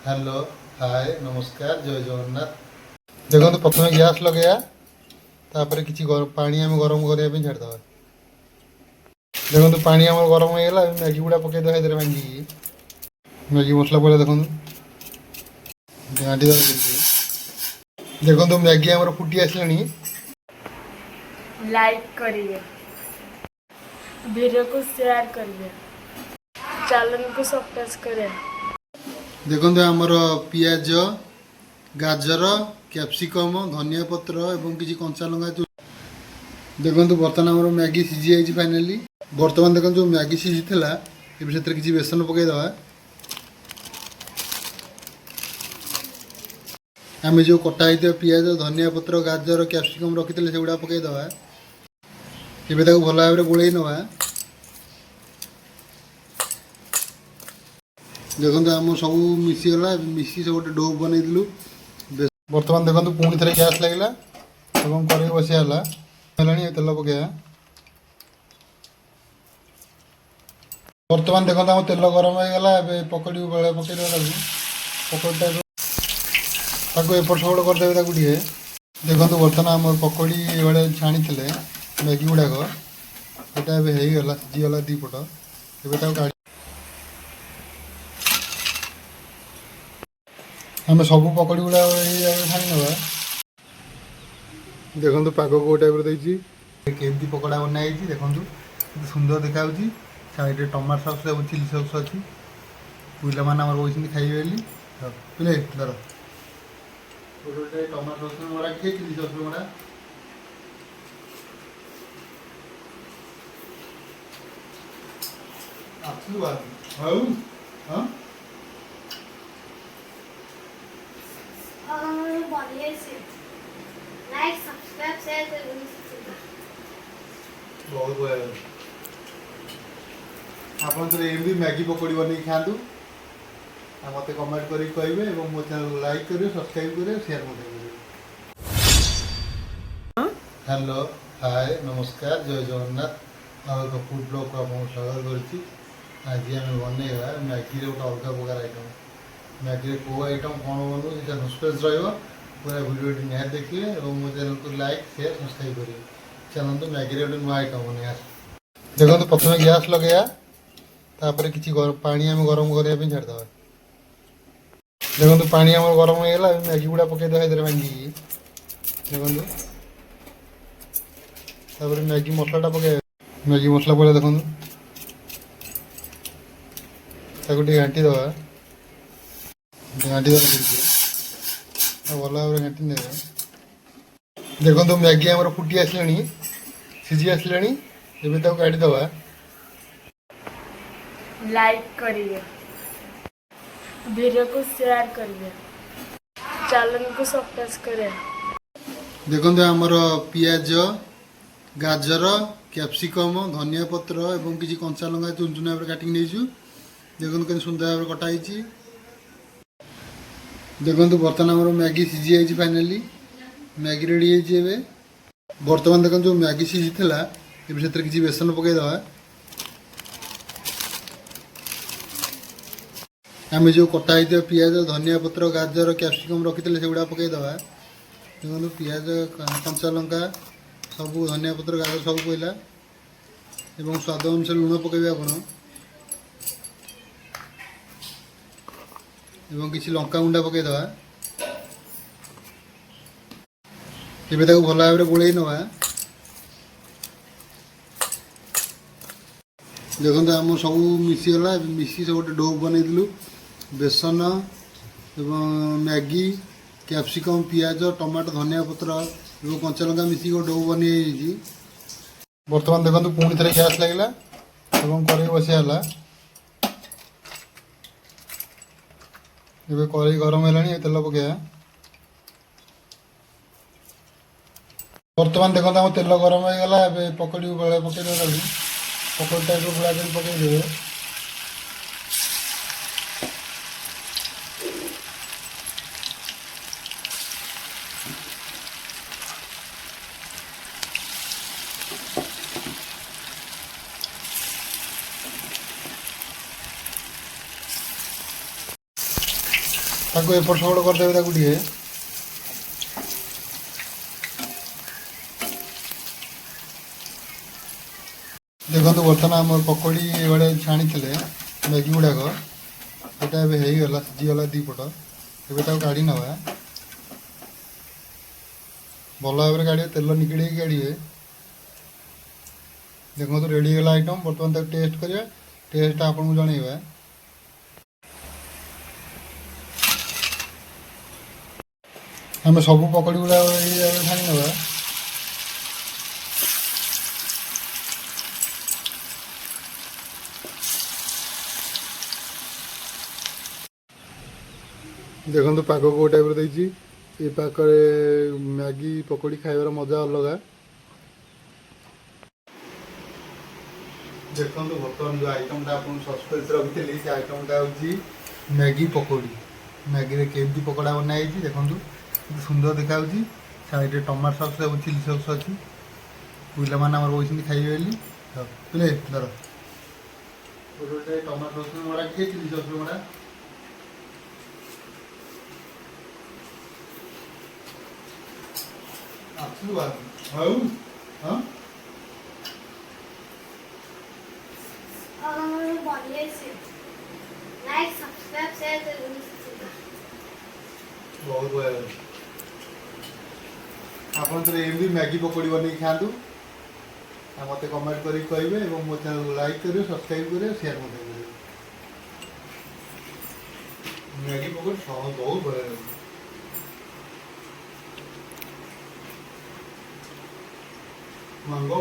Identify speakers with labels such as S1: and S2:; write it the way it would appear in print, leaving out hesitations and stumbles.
S1: Hello hi नमस्कार जय जगन्नाथ। देखो प्रथम गैस लगे तापर किसी पानी आम गरम करने छाड़ीद। देखो पानी आम गरम होगा मैगी गुड़ा पकईद भांगी मैगी मसला पड़े देखो घाटी देखो मैगी आम फुटी आसानी।
S2: लाइक करिए, वीडियो को शेयर करिए, चैनल को सब्सक्राइब करें।
S1: देखो आमर पियाज गाजर कैप्सिकम धनिया पत्र और किसी कंचा लंका देखो बर्तमान आम मैगी सीझी जाइए फाइनाली। बर्तमान देखो जो मैगी सीझी से किसी बेसन पकईदे आम जो कटाई पियाज धनिया पत्र गाजर कैप्सिकम रखी से गुड़ा पकईदे भल भाव गोल नवा। देखो आम सब मिसीगला मिसी सब गोटे डो बनईलु। बर्तमान देखो पुणी थे गैस लगे कड़े बसियाला तेल पकड़ा। बर्तमान देखो आम तेल गरम होगा पकड़ी बेले पकड़ पकड़ टाइप एपट सेपट करदे टे। देखो बर्तमान आम पकड़ी बेले छाणी मैगी गुड़ाक यहाँ सीझीगला दीपट ए आम सब पकड़ी गुड़ा छाणी ना। देखो पाग को टाइप केमती पकड़ा बनाई देखो सुंदर देखा साइड टमाटो सॉस और चिली सॉस अच्छी पिला मैंने बस खाइबे पिले धर गोटे टमाटो सॉस मरा किए चिली सॉस मरा हाँ
S3: लाइक सब्सक्राइब शेयर करें।
S1: बहुत बढ़िया आप एमती मैगी पकड़ी बन खातु मत कमेंट कर कहे मो चैनल लाइक करें सब्सक्राइब करें शेयर करें। हेलो हाय नमस्कार जय जगन्नाथ और फूड ब्लॉग को आप स्वागत करुच्ची। आज आम बनइबा मैगी गोटे अलग प्रकार आइटम मैगी कौ आइटम कौन बनू से सस्पेंस पूरा वीडियो निहार देखिए और मो चैनल को लाइक शेयर सब्सक्राइब करेंगे। चलते मैगी गोटे नुआ आइटम बना। देखो प्रथम गैस लगे तापर किसी पानी आम गरम करने छाड़ीद। देखो पानी आम गरम होगा मैगी गुड़ा पकईद भांगी देखो मैगी मसलाटा पकड़ मैगी मसला पड़े देखो घाटी दवा घाटी भल भाव घाटी ने। देखो मैगी आम फुटी आसानी सीझी आसानी एवं काढ़ी दवा।
S2: लाइक करिए, वीडियो को शेयर करिए, चैनल को सब्सक्राइब करें।
S1: देखो आमर पियाज गाजर कैप्सिकम धनिया पत्र और किसी कंचा लंका चुन चुना भाव काटिक नहीं देखो के सुंदर भाव कटाई। देखो बर्तमान आम मैगी सीझी जाइए फाइनाली मैगी रेडी है। बर्तमान देखो जो मैगी सीझी से किसी बेसन पकईदे आम जो कटाई पियाज धनिया पत्र गाजर कैप्सिकम रखी से गुड़ा पकईदे देखो पियाज कंचा लंका सब धनिया पत्र गाजर सब पड़ा और स्वाद अनुसार लुण पकड़े आप किसी लंका गुंडा पकईदे एवं भल भाव गोल नवा। देखो आम सब मिसीगला मिसी सब गोटे डो बनईलु बेसन एवं मैगी कैप्सिकम पियाज टमाटो धनिया पत्र और कंचा लंका मिसिक डो बनी। बर्तमान देखो पुणी थे गैस लगे कड़े बसियाला कड़े गरम है तेल पकड़ा। बर्तमान देखो आम तेल गरम होगा पकड़ी बेले पकड़ पकड़ टाइप गुड़ा पकईदे। ତାକୁ ଏପଟ ସେପଟ କରିଦେବେ ତାକୁ ଟିକେ। ଦେଖନ୍ତୁ ବର୍ତ୍ତମାନ ଆମର ପକୋଡ଼ି ଏଇଭଳିଆ ଛାଣିଥିଲେ ମ୍ୟାଗି ଗୁଡ଼ାକ, ସେଇଟା ଏବେ ହେଇଗଲା, ସିଝିଗଲା ଦୁଇ ପଟ। ଏବେ ତାକୁ କାଢ଼ି ନେବା, ଭଲ ଭାବରେ କାଢ଼ିବେ, ତେଲ ନିଗିଡ଼େଇକି କାଢ଼ିବେ। ଦେଖନ୍ତୁ ରେଡ଼ି ହେଇଗଲା ଆଇଟମ୍। ବର୍ତ୍ତମାନ ତାକୁ ଟେଷ୍ଟ କରିବା, ଟେଷ୍ଟଟା ଆପଣଙ୍କୁ ଜଣାଇବା। ଆମେ ସବୁ ପକୋଡ଼ି ଗୁଡ଼ା ଏଇ ଜାଗାରେ ଛାଣି ନେବା। ଦେଖନ୍ତୁ ପାଗ କେଉଁ ଟାଇପ୍ର ଦେଇଛି। ଏ ପାଗରେ ମ୍ୟାଗି ପକୋଡ଼ି ଖାଇବାର ମଜା ଅଲଗା। ଦେଖନ୍ତୁ ବର୍ତ୍ତମାନ ଯେଉଁ ଆଇଟମ୍ଟା ଆପଣଙ୍କୁ ସସ୍ପେନ୍ସରେ ରଖିଥିଲି, ସେ ଆଇଟମ୍ଟା ହେଉଛି ମ୍ୟାଗି ପକୋଡ଼ି। ମ୍ୟାଗିରେ କେମିତି ପକୋଡ଼ା ବନା ହେଇଛି ଦେଖନ୍ତୁ, କେତେ ସୁନ୍ଦର ଦେଖାଯାଉଛି। ସାଇଡ଼ରେ ଟମାଟୋ ସସ୍ ଏବଂ ଚିଲି ସସ୍ ଅଛି। ପିଲାମାନେ ଆମର ବସିଛନ୍ତି ଖାଇବେ ବୋଲି। ପିଲେ ଧର ଗୋଟେ ଟମାଟୋ ସସ୍ ମଡ଼ା, ଟିକେ ଚିଲି ସସ୍ ମଡ଼ା। ଆସିବୁ ହଉ ହଁ।
S3: Like, subscribe, share, and
S1: ବହୁତ ବଢ଼ିଆ ଲାଗୁଛି। ଆପଣ ଥରେ ଏମିତି ମ୍ୟାଗି ପକୋଡ଼ି ବନେଇକି ଖାଆନ୍ତୁ, ଆଉ ମୋତେ କମେଣ୍ଟ କରିକି କହିବେ, ଏବଂ ମୋ ଚ୍ୟାନେଲକୁ ଲାଇକ୍ କରିବେ, ସବସ୍କ୍ରାଇବ୍ କରିବେ, ସେୟାର ମଧ୍ୟ କରିବେ। ମ୍ୟାଗି ପକୋଡ଼ି ବହୁତ ବଢ଼ିଆ ଲାଗୁଛି। ମାଙ୍ଗୋ